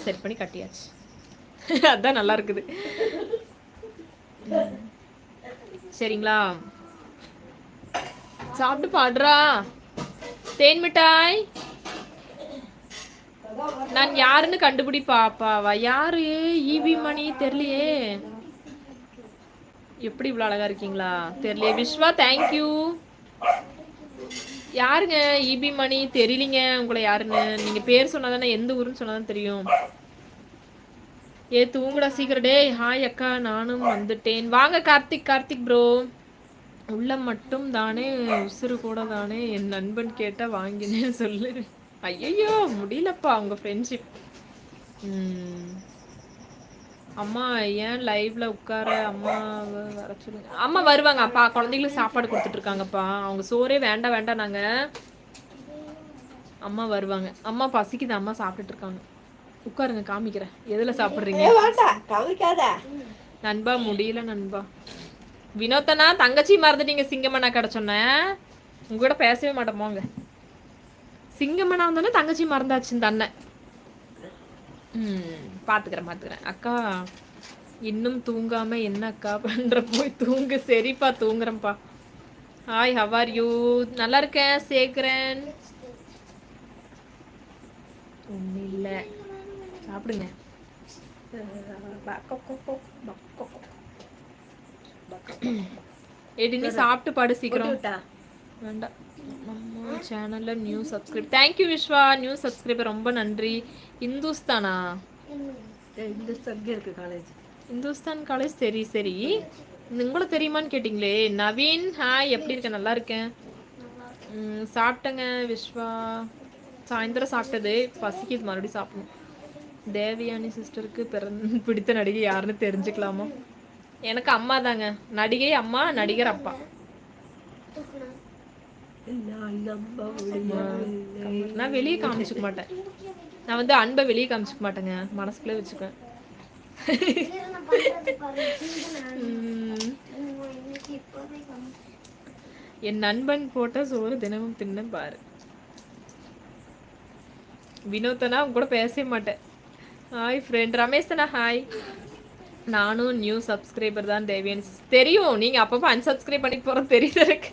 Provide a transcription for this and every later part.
Set பண்ணி கட்டியாச்சு. அதான் நல்லா இருக்குது. சரிங்களா? சாப்பிட்டு பாடுறா. தேன் மிட்டாய் நான் யாருன்னு கண்டுபிடி பாப்பாவா? யாரு? ஈவி மணி தெரியலையே. எப்படி இவ்வளோ அழகா இருக்கீங்களா தெரியலையே. விஸ்வா தேங்க்யூ. யாருங்க இபி மணி? தெரியலீங்க உங்களை யாருன்னு. நீங்க பேர் சொன்னாதானே, எந்த ஊருன்னு சொன்னாதான் தெரியும். ஏ தூங்குடா சீக்கிரம். டே ஹாய் அக்கா, நானும் வந்துட்டேன். வாங்க கார்த்திக். கார்த்திக் ப்ரோ. உள்ள மட்டும் தானே, உசுறு கூட தானே. என் நண்பன் கேட்டா வாங்கினேன்னு சொல்லு. ஐயோ முடியலப்பா உங்க ஃப்ரெண்ட்ஷிப். அம்மா ஏன் லைவ்ல உட்கார அம்மா வர சொல்லுங்க. அம்மா வருவாங்க. அப்பா குழந்தைங்களுக்கு சாப்பாடு கொடுத்துட்டு இருக்காங்கப்பா. அவங்க சோறே வேண்டாம் வேண்டாம் நாங்க. அம்மா வருவாங்க. அம்மா பசிக்குது, அம்மா சாப்பிட்டுட்டு இருக்காங்க. உட்காருங்க காமிக்கிறேன் எதுல சாப்பிடுறீங்க. நண்பா முடியல நண்பா. வினோத்தனா தங்கச்சி மறந்துட்டீங்க. சிங்கமண்ணா கடை சொன்னேன். உங்க கூட பேசவே மாட்டேன் போங்க. சிங்கமண்ணா வந்தோடனே தங்கச்சி மறந்தாச்சு தன்னை. பாத்துக்கிறேன் அக்கா. இன்னும் தூங்காம என்ன அக்கா பண்ற? போய் தூங்கு. சரிப்பா தூங்குறேன்ப்பா. Hi how are you? நல்லா இருக்கேன் சேகரன். ஒன்றும் இல்லை சாப்பிடுங்க. எடினி சாப்பிட்டு பாடு சீக்கிரம். வேண்டாம். நம்ம சேனல்ல new subscribe. Thank you Viswa, new subscriber ரொம்ப நன்றி. இந்துஸ்தானா? இருக்கு காலேஜ். இந்துஸ்தான் காலேஜ். சரி சரி. உங்களை தெரியுமான்னு கேட்டிங்களே. நவீன் ஹாய், எப்படி இருக்கேன்? நல்லா இருக்கேன். சாப்பிட்டேங்க விஸ்வா. சாயந்தரம் சாப்பிட்டது. பசிக்குது, மறுபடியும் சாப்பிடணும். தேவயானி சிஸ்டருக்கு பிடித்த நடிகை யாருன்னு தெரிஞ்சுக்கலாமா? எனக்கு அம்மா தாங்க. நடிகை அம்மா, நடிகர் அப்பா. நான் வெளியே காமிச்சுக்க மாட்டேன். நான் வந்து அன்பை வெளியே காமிச்சுக்க மாட்டேங்க, மனசுக்குள்ளே வச்சுக்குவேன். என் நண்பன் போட்ட சோறு தினமும் தின்னு பாரு. வினோத்தனா உங்க கூட பேசவே மாட்டேன். Hi friend. ரமேஷ் தானா? ஹாய். நானும் நியூ சப்ஸ்கிரைபர் தான் தேவியன். தெரியும், நீங்க அப்பப்போ அன்சப்ஸ்கிரைப் பண்ணிட்டு போறது தெரியுது எனக்கு.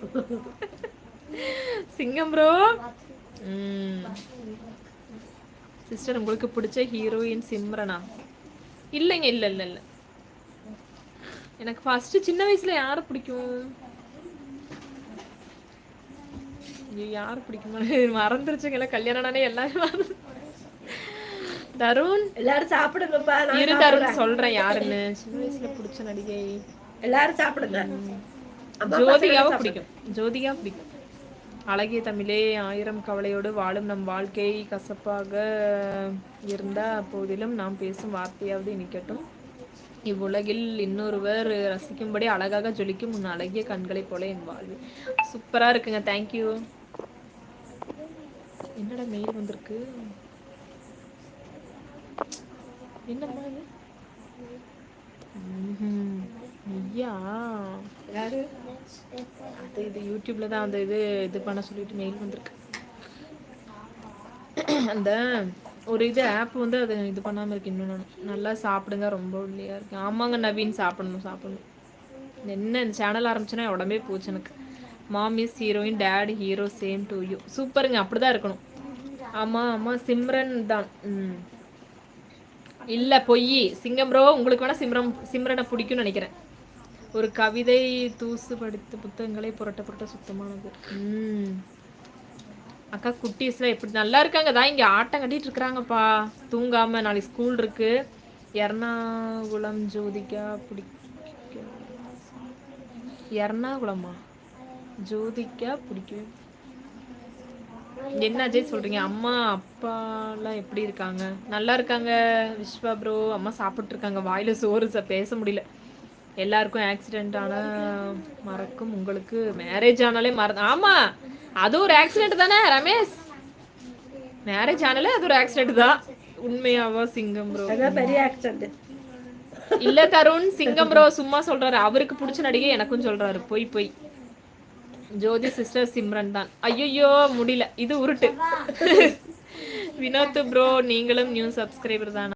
சிங்கம் ப்ரோ. சிஸ்டர் உங்களுக்கு பிடிச்ச ஹீரோயின் சிம்ரனா? இல்லைங்க, இல்லை இல்லை இல்லை. எனக்கு ஃபர்ஸ்ட் சின்ன வயசுல யாரை பிடிக்கும்? யாரு பிடிக்குமா மறந்துருச்சுங்களா. கல்யாணம் ஆனே எல்லாரும். தருண். எல்லாரும் சாப்பிடுங்கப்பா. இரு தருண் சொல்றேன் யாருன்னு. சின்ன வயசுல பிடிச்ச நடிகை எல்லாரும் சாப்பிடுங்க. ஜோதிகாவை பிடிக்கும். ஜோதிகா பிடிக்கும். அழகிய தமிழே, ஆயிரம் கவலையோடு வாழும் நம் வாழ்க்கை கசப்பாக இருந்த போதிலும் நாம் பேசும் வார்த்தையாவது இனிக்கட்டும். இவ்வுலகில் இன்னொருவர் ரசிக்கும்படி அழகாக ஜொலிக்கும் உன் அழகிய கண்களைப் போல என் வாழ்வு. சூப்பரா இருக்குங்க. தேங்க்யூ. என்னடா மெயில் வந்திருக்கு? என்னம்மா இது? ஐயா யாரு? அது இது யூடியூப்ல தான் அந்த இது பண்ண சொல்லிட்டு மெயில் வந்திருக்கு. அந்த ஒரு இது ஆப் வந்து அது இது பண்ணாமல் இருக்கு. இன்னும் நான் நல்லா சாப்பிடுங்க, ரொம்ப ஒல்லியாக இருக்கு. ஆமாங்க நவீன், சாப்பிடணும். என்ன இந்த சேனல் ஆரம்பிச்சுன்னா உடம்பே போச்சு எனக்கு. Mom is heroine, dad hero, same to you. சூப்பருங்க, அப்படிதான் இருக்கணும். ஆமாம் சிம்ரன் தான். இல்லை பொய். சிங்கம் ப்ரோ, உங்களுக்கு வேணா சிம்ரனை பிடிக்கும்னு நினைக்கிறேன். ஒரு கவிதை தூசு படித்த புத்தகங்களை புரட்ட சுத்தமானது. அக்கா குட்டீஸ்லாம் எப்படி நல்லா இருக்காங்க? தான் இங்கே ஆட்டம் கட்டிட்டு இருக்கிறாங்கப்பா தூங்காம. நாளைக்கு ஸ்கூல் இருக்கு. எர்ணாகுளம் ஜோதிகா பிடிக்கும். எர்ணாகுளமா? ஜோதிகா பிடிக்கும். என்ன அஜய் சொல்றீங்க? அம்மா அப்பாலாம் எப்படி இருக்காங்க? நல்லா இருக்காங்க விஸ்வா ப்ரோ. அம்மா சாப்பிட்டு இருக்காங்க. வாயில சோறு பேச முடியல. எல்லாருக்கும் ஆக்சிடென்ட் ஆனா மறக்கும், உங்களுக்கு மேரேஜ் ஆனாலே ஆமா, அது ஒரு ஆக்சிடென்ட் தானே ரமேஷ்? மேரேஜ் ஆனாலே அது ஒரு ஆக்சிடென்ட் தான். உண்மையாவா சிங்கம் ப்ரோ? பெரிய ஆக்சிடென்ட் இல்ல தருண், சிங்கம் ப்ரோ சும்மா சொல்றாரு. அவருக்கு பிடிச்ச நடிகை எனக்கும் சொல்றாரு. போய் ஜோதி சிஸ்டர் சிம்ரன் தான். ஐயோ முடியல, இது உருட்டு. வினோத் ப்ரோ நீங்களும் நியூ சப்ஸ்கிரைபர் தானா?